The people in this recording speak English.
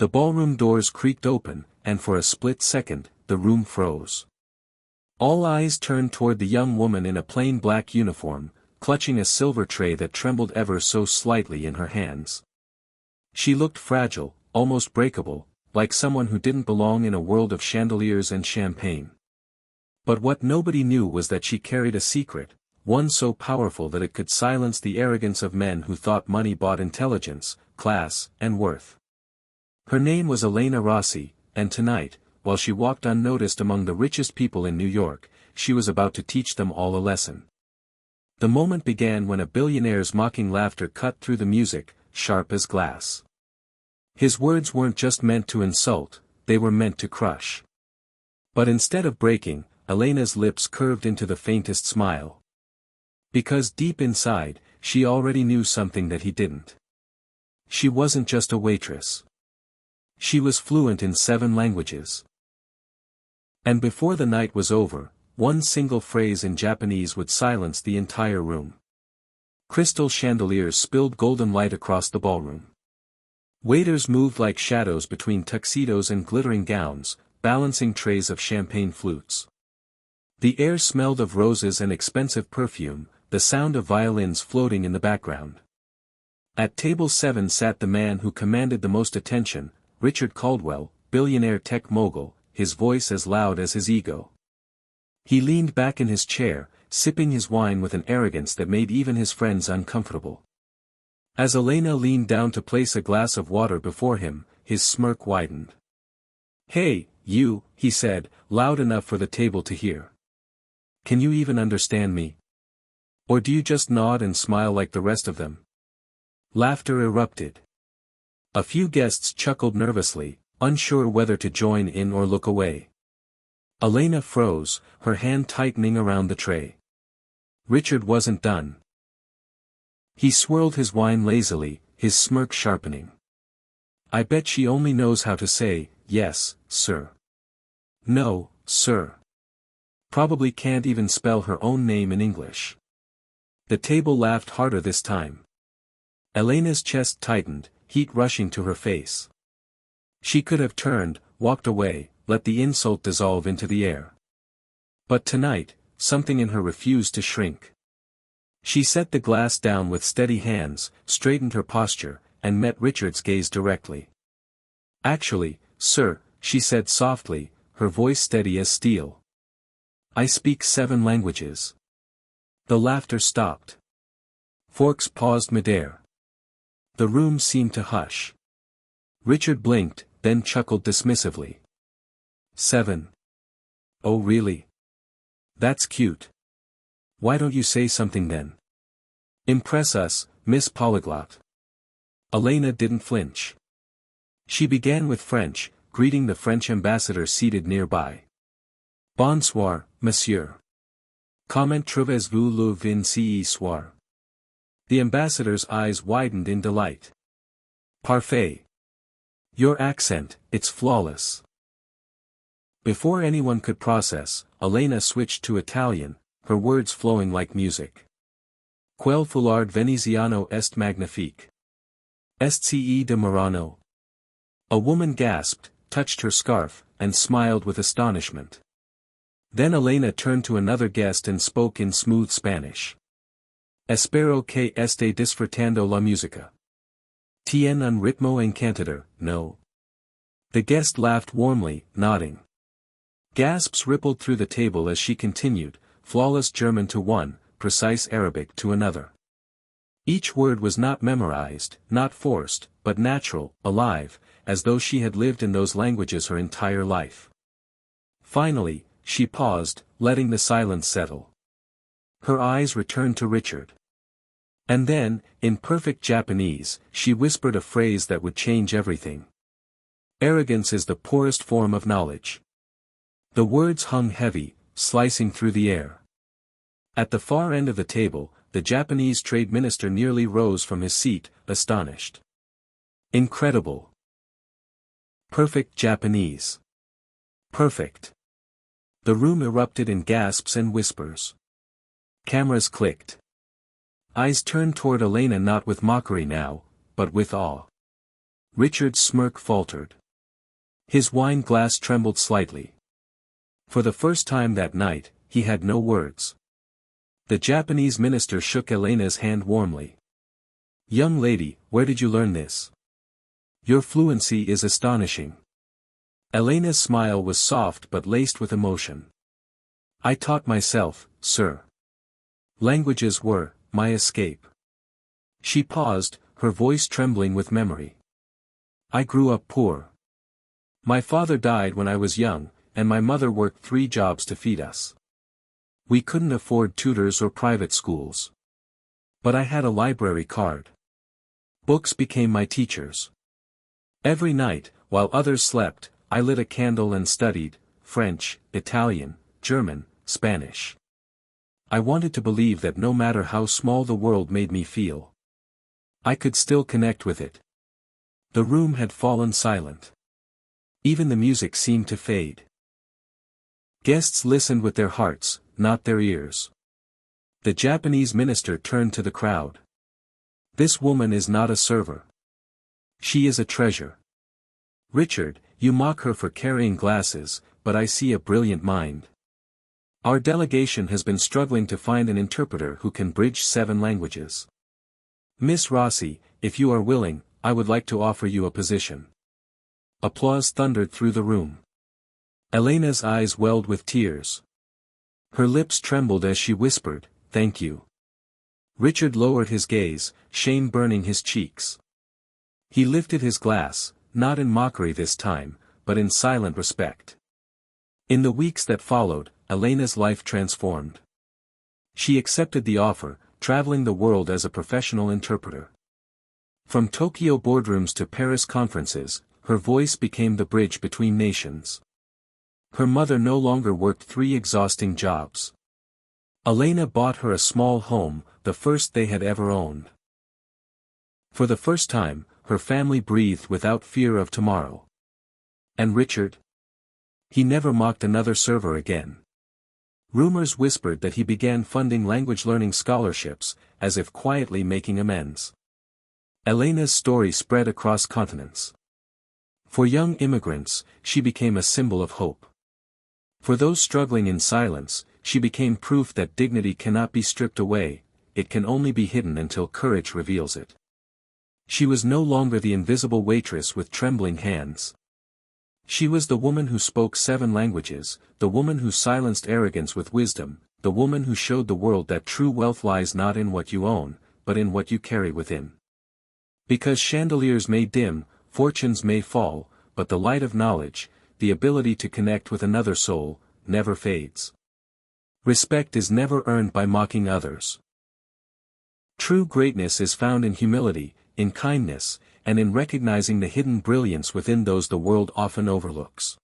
The ballroom doors creaked open, and for a split second, the room froze. All eyes turned toward the young woman in a plain black uniform, clutching a silver tray that trembled ever so slightly in her hands. She looked fragile, almost breakable, like someone who didn't belong in a world of chandeliers and champagne. But what nobody knew was that she carried a secret, one so powerful that it could silence the arrogance of men who thought money bought intelligence, class, and worth. Her name was Elena Rossi, and tonight, while she walked unnoticed among the richest people in New York, she was about to teach them all a lesson. The moment began when a billionaire's mocking laughter cut through the music, sharp as glass. His words weren't just meant to insult, they were meant to crush. But instead of breaking, Elena's lips curved into the faintest smile. Because deep inside, she already knew something that he didn't. She wasn't just a waitress. She was fluent in 7 languages. And before the night was over, one single phrase in Japanese would silence the entire room. Crystal chandeliers spilled golden light across the ballroom. Waiters moved like shadows between tuxedos and glittering gowns, balancing trays of champagne flutes. The air smelled of roses and expensive perfume, the sound of violins floating in the background. At table 7 sat the man who commanded the most attention, Richard Caldwell, billionaire tech mogul, his voice as loud as his ego. He leaned back in his chair, sipping his wine with an arrogance that made even his friends uncomfortable. As Elena leaned down to place a glass of water before him, his smirk widened. "Hey, you," he said, loud enough for the table to hear. "Can you even understand me? Or do you just nod and smile like the rest of them?" Laughter erupted. A few guests chuckled nervously, unsure whether to join in or look away. Elena froze, her hand tightening around the tray. Richard wasn't done. He swirled his wine lazily, his smirk sharpening. "I bet she only knows how to say, 'Yes, sir.' 'No, sir.' Probably can't even spell her own name in English." The table laughed harder this time. Elena's chest tightened, heat rushing to her face. She could have turned, walked away, let the insult dissolve into the air. But tonight, something in her refused to shrink. She set the glass down with steady hands, straightened her posture, and met Richard's gaze directly. "Actually, sir," she said softly, her voice steady as steel. "I speak 7 languages." The laughter stopped. Forks paused midair. The room seemed to hush. Richard blinked, then chuckled dismissively. 7. Oh really? That's cute. Why don't you say something then? Impress us, Miss Polyglot. Elena didn't flinch. She began with French, greeting the French ambassador seated nearby. "Bonsoir, monsieur. Comment trouvez-vous le vin ce soir?" The ambassador's eyes widened in delight. "Parfait. Your accent, it's flawless." Before anyone could process, Elena switched to Italian, her words flowing like music. "Quel foulard veneziano est magnifique. Est-ce de Murano?" A woman gasped, touched her scarf, and smiled with astonishment. Then Elena turned to another guest and spoke in smooth Spanish. "Espero que esté disfrutando la música. Tiene un ritmo encantador, no?" The guest laughed warmly, nodding. Gasps rippled through the table as she continued, flawless German to one, precise Arabic to another. Each word was not memorized, not forced, but natural, alive, as though she had lived in those languages her entire life. Finally, she paused, letting the silence settle. Her eyes returned to Richard. And then, in perfect Japanese, she whispered a phrase that would change everything. "Arrogance is the poorest form of knowledge." The words hung heavy, slicing through the air. At the far end of the table, the Japanese trade minister nearly rose from his seat, astonished. Incredible. Perfect Japanese. Perfect. The room erupted in gasps and whispers. Cameras clicked. Eyes turned toward Elena, not with mockery now, but with awe. Richard's smirk faltered. His wine glass trembled slightly. For the first time that night, he had no words. The Japanese minister shook Elena's hand warmly. "Young lady, where did you learn this? Your fluency is astonishing." Elena's smile was soft but laced with emotion. "I taught myself, sir. Languages were my escape." She paused, her voice trembling with memory. "I grew up poor. My father died when I was young, and my mother worked 3 jobs to feed us. We couldn't afford tutors or private schools. But I had a library card. Books became my teachers. Every night, while others slept, I lit a candle and studied French, Italian, German, Spanish. I wanted to believe that no matter how small the world made me feel, I could still connect with it." The room had fallen silent. Even the music seemed to fade. Guests listened with their hearts, not their ears. The Japanese minister turned to the crowd. "This woman is not a server. She is a treasure. Richard, you mock her for carrying glasses, but I see a brilliant mind. Our delegation has been struggling to find an interpreter who can bridge 7 languages. Miss Rossi, if you are willing, I would like to offer you a position." Applause thundered through the room. Elena's eyes welled with tears. Her lips trembled as she whispered, "Thank you." Richard lowered his gaze, shame burning his cheeks. He lifted his glass, not in mockery this time, but in silent respect. In the weeks that followed, Elena's life transformed. She accepted the offer, traveling the world as a professional interpreter. From Tokyo boardrooms to Paris conferences, her voice became the bridge between nations. Her mother no longer worked 3 exhausting jobs. Elena bought her a small home, the first they had ever owned. For the first time, her family breathed without fear of tomorrow. And Richard? He never mocked another server again. Rumors whispered that he began funding language learning scholarships, as if quietly making amends. Elena's story spread across continents. For young immigrants, she became a symbol of hope. For those struggling in silence, she became proof that dignity cannot be stripped away, it can only be hidden until courage reveals it. She was no longer the invisible waitress with trembling hands. She was the woman who spoke 7 languages, the woman who silenced arrogance with wisdom, the woman who showed the world that true wealth lies not in what you own, but in what you carry within. Because chandeliers may dim, fortunes may fall, but the light of knowledge, the ability to connect with another soul, never fades. Respect is never earned by mocking others. True greatness is found in humility, in kindness, and in recognizing the hidden brilliance within those the world often overlooks.